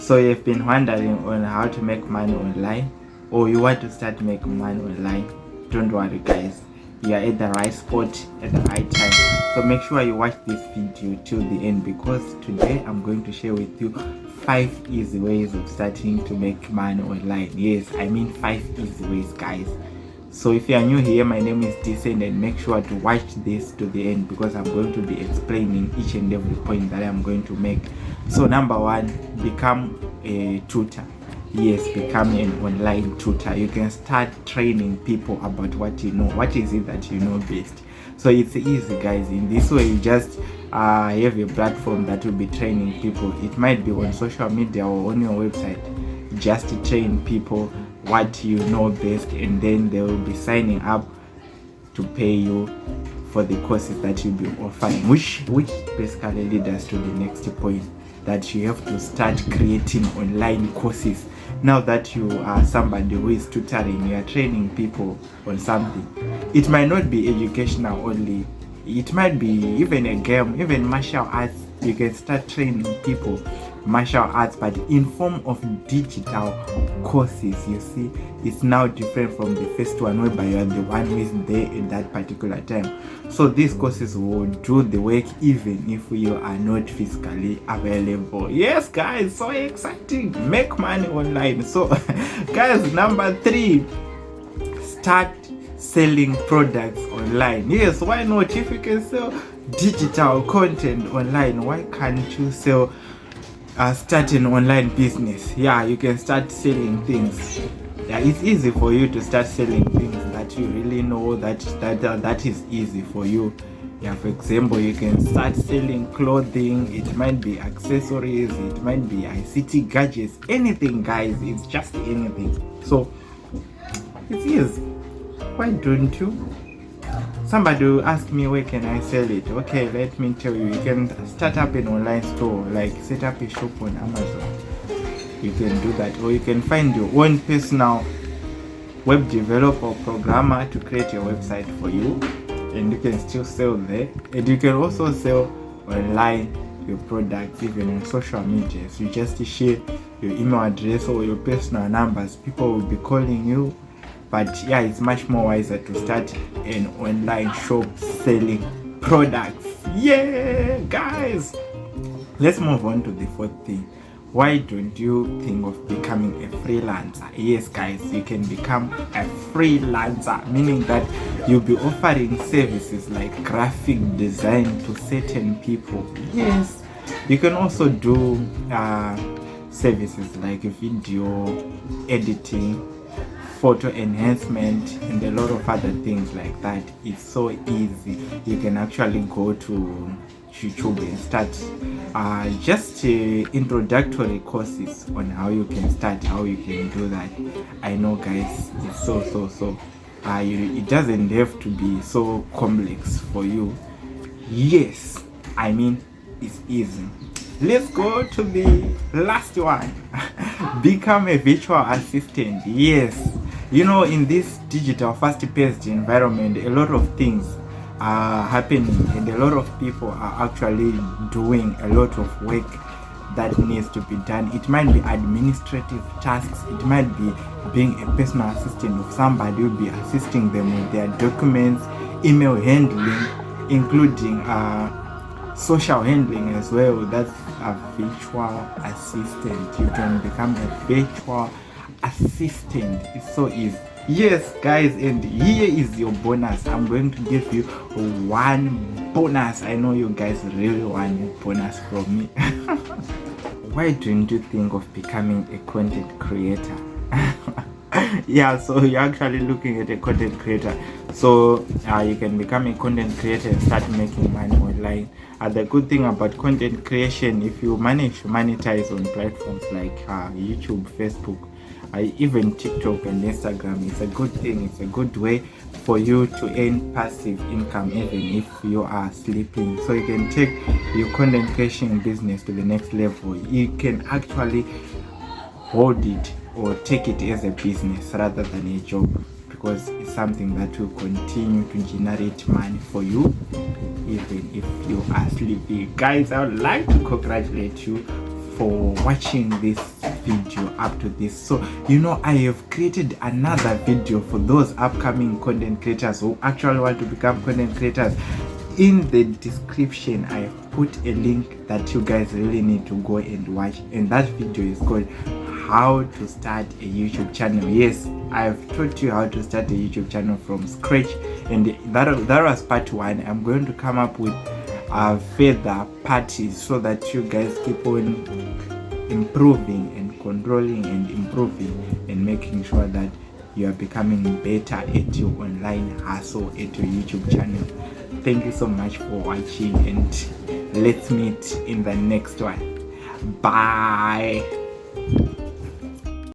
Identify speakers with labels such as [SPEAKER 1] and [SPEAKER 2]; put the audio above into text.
[SPEAKER 1] So you've been wondering on how to make money online, or you want to start making money online, don't worry guys, you are at the right spot at the right time. So make sure you watch this video till the end, because today I'm going to share with you 5 easy ways of starting to make money online. Yes, I mean 5 easy ways guys. So if you are new here, my name is Decent, and make sure to watch this to the end, because I'm going to be explaining each and every point that I'm going to make. So number 1, become a tutor. Yes, become an online tutor. You can start training people about what you know. What is it that you know best? So it's easy guys. In this way, you just have a platform that will be training people. It might be on social media or on your website, just to train people what you know best, and then they will be signing up to pay you for the courses that you'll be offering, which basically leads us to the next point, that you have to start creating online courses. Now that you are somebody who is tutoring, you are training people on something. It might not be educational only, it might be even a game, even martial arts. You can start training people martial arts, but in form of digital courses. You see, it's now different from the first one, whereby you are the one who is there at that particular time. So these courses will do the work even if you are not physically available. Yes guys, so exciting, make money online. So guys, number 3, start selling products online. Yes, why not? If you can sell digital content online, why can't you sell start an online business? Yeah, you can start selling things. Yeah, it's easy for you to start selling things that you really know that is easy for you. Yeah, for example, you can start selling clothing. It might be accessories, it might be ICT gadgets, anything guys. It's just anything. So it's easy. Why don't you? Somebody will ask me, where can I sell it? Okay, let me tell you. You can start up an online store, like set up a shop on Amazon. You can do that, or you can find your own personal web developer or programmer to create your website for you, and you can still sell there. And you can also sell online your products, even on social media. So you just share your email address or your personal numbers, people will be calling you. But yeah, it's much more wiser to start an online shop selling products. Yeah guys, let's move on to the 4th thing. Why don't you think of becoming a freelancer? Yes guys, you can become a freelancer, meaning that you'll be offering services like graphic design to certain people. Yes, you can also do services like video editing, photo enhancement, and a lot of other things like that. It's so easy. You can actually go to YouTube and start just introductory courses on how you can start, how you can do that. I know guys, it's so it doesn't have to be so complex for you. Yes, I mean it's easy. Let's go to the last one. Become a virtual assistant. Yes, you know, in this digital fast-paced environment, a lot of things are happening, and a lot of people are actually doing a lot of work that needs to be done. It might be administrative tasks, it might be being a personal assistant of somebody who will be assisting them with their documents, email handling, including social handling as well. That's a virtual assistant. You can become a virtual assistant. It's so easy. Yes guys, and here is your bonus. I'm going to give you one bonus. I know you guys really want a bonus from me. Why don't you think of becoming a content creator? Yeah, so you're actually looking at a content creator. So you can become a content creator and start making money online. The good thing about content creation, if you manage to monetize on platforms like YouTube, Facebook, even TikTok and Instagram, it's a good thing. It's a good way for you to earn passive income even if you are sleeping. So you can take your content creation business to the next level. You can actually hold it or take it as a business rather than a job, because it's something that will continue to generate money for you even if you are sleeping. Guys, I would like to congratulate you for watching this video up to this. So I have created another video for those upcoming content creators who actually want to become content creators. In the description I have put a link that you guys really need to go and watch, and that video is called how to start a YouTube channel. Yes, I've taught you how to start a YouTube channel from scratch, and that was part 1. I'm going to come up with further parties so that you guys keep on improving and controlling and improving and making sure that you are becoming better at your online hustle, at your YouTube channel. Thank you so much for watching, and let's meet in the next one. Bye.